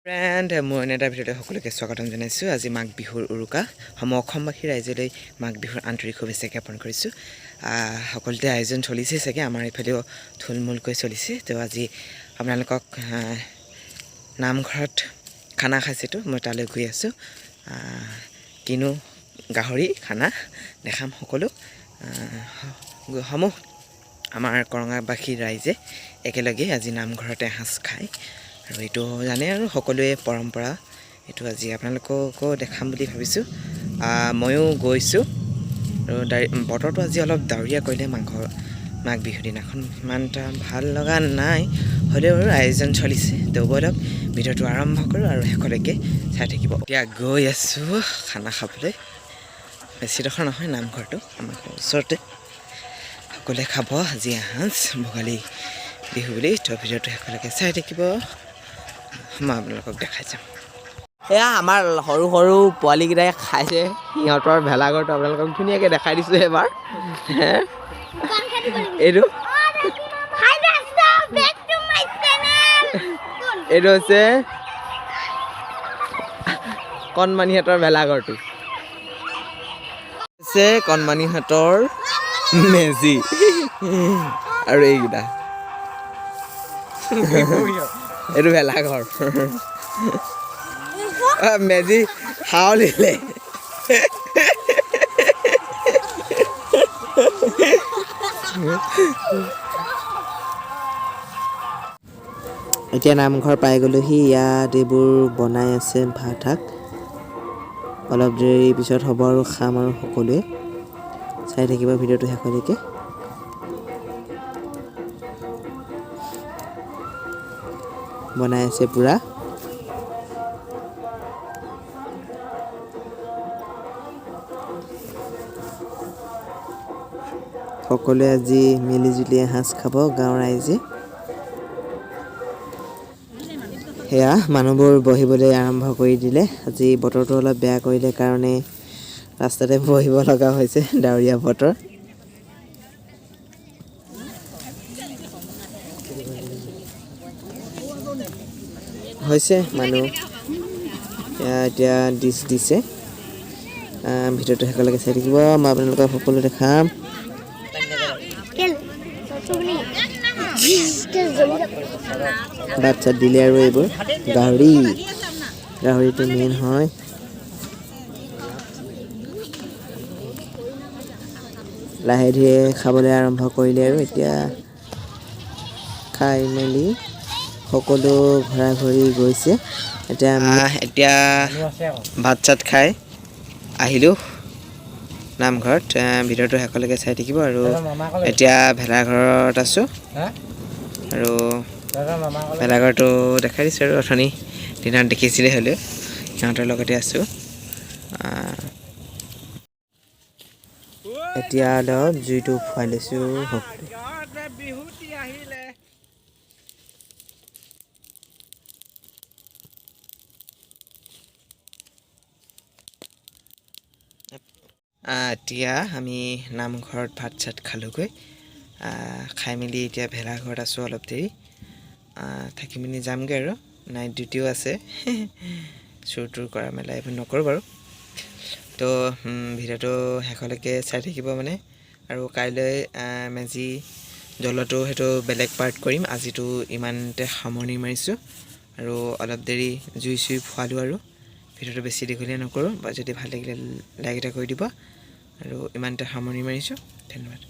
Friend মোৰ এটা ভিডিঅ'তে সকলোকে স্বাগতম জনাইছোঁ। আজি মাঘ বিহুৰ উৰুকা অসমবাসী ৰাইজলৈ মাঘ বিহুৰ আন্তৰিক শুভেচ্ছা জ্ঞাপন কৰিছোঁ। সকলোতে আয়োজন চলিছে চাগে, আমাৰ এইফালেও থুলমূলকৈ চলিছে। তো আজি আপোনালোকক নামঘৰত খানা খাইছেতো, মই তালৈ গৈ আছোঁ। কিনো গাহৰি খানা দেখাম সকলো সমূহ আমাৰ কৰঙাবাসী ৰাইজে একেলগে আজি নামঘৰতে এসাঁজ খায়। আৰু এইটো জানে আৰু সকলোৱে পৰম্পৰা, এইটো আজি আপোনালোককো দেখাম বুলি ভাবিছোঁ। ময়ো গৈছোঁ আৰু বতৰটো আজি অলপ ডাৱৰীয়া কৰিলে। মাঘ বিহুৰ দিনাখন ইমান এটা ভাল লগা নাই, হ'লেও আৰু আয়োজন চলিছে। তো বলক ভিডিঅ'টো আৰম্ভ কৰোঁ আৰু শেষলৈকে চাই থাকিব। এতিয়া গৈ আছোঁ খানা খাবলৈ। বেছিডোখৰ নহয় নামঘৰটো, আমাৰ ওচৰতে। সকলোৱে খাব আজি এসাঁজ ভোগালী বিহু বুলি। তো ভিডিঅ'টো শেষলৈকে চাই থাকিব, মই আপোনালোকক দেখাই যাম। এয়া আমাৰ সৰু সৰু পোৱালীকেইটাই খাইছে সিহঁতৰ ভেলাঘৰটো আপোনালোকক ধুনীয়াকৈ দেখাই দিছোঁ এবাৰ। এইটো এইটো হৈছে কণমানিহঁতৰ ভেলাঘৰটো, হৈছে কণমানিহঁতৰ মেজি। আৰু এইকেইটা এইটো ভেলাঘৰ। মেজি হাওলিলে এতিয়া নামঘৰ পাই গ'লোহি। ইয়াত এইবোৰ বনাই আছে ভাত শাক। অলপ দেৰি পিছত হ'ব আৰু খাম আৰু সকলোৱে চাই থাকিব ভিডিঅ'টো শেষলৈকে। বনাই আছে পূৰা। সকলোৱে আজি মিলিজুলি এসাঁজ খাব গাঁৱৰ ৰাইজে। সেয়া মানুহবোৰ বহিবলৈ আৰম্ভ কৰি দিলে। আজি বতৰটো অলপ বেয়া কৰিলে কাৰণে ৰাস্তাতে বহিব লগা হৈছে, ডাৱৰীয়া বতৰ। হৈছে মানুহ এতিয়া ডিছ দিছে। ভিডিঅ'টো শেষলৈকে চাই থাকিব, মই আপোনালোকক সকলো দেখাম। ভাত চাত দিলে আৰু এইবোৰ গাহৰিটো মেইন হয়। লাহে ধীৰে খাবলৈ আৰম্ভ কৰিলে আৰু এতিয়া খাই মেলি সকলো ঘৰা ঘৰি গৈছে। এতিয়া ভাত চাত খাই আহিলোঁ নামঘৰত। ভিডিঅ'টো শেষলৈকে চাই থাকিব। আৰু এতিয়া ভেলাঘৰত আছোঁ আৰু ভেলাঘৰটো দেখাই দিছোঁ আৰু অথনি দিনত দেখিছিলে, হ'লেও সিহঁতৰ লগতে আছোঁ। এতিয়া অলপ জুইটো ফুৱাই লৈছোঁ। এতিয়া আমি নামঘৰত ভাত চাত খালোঁগৈ। খাই মেলি এতিয়া ভেলাঘৰত আছোঁ। অলপ দেৰি থাকি মেলি যামগৈ আৰু নাইট ডিউটিও আছে। চুৰ তুৰ কৰা মেলা এইবোৰ নকৰোঁ বাৰু। তো ভিডিঅ'টো শেষলৈকে চাই থাকিব মানে। আৰু কাইলৈ মেজি জ্বলোৱাটো সেইটো বেলেগ পাৰ্ট কৰিম। আজিতো ইমানতে সামৰণি মাৰিছোঁ আৰু অলপ দেৰি জুই চুই ফুৱালোঁ। আৰু ভিডিঅ'টো বেছি দীঘলীয়া নকৰোঁ, বা যদি ভাল লাগিলে লাইক এটা কৰি দিব। আৰু ইমানতে সামৰণি মাৰিছোঁ। ধন্যবাদ।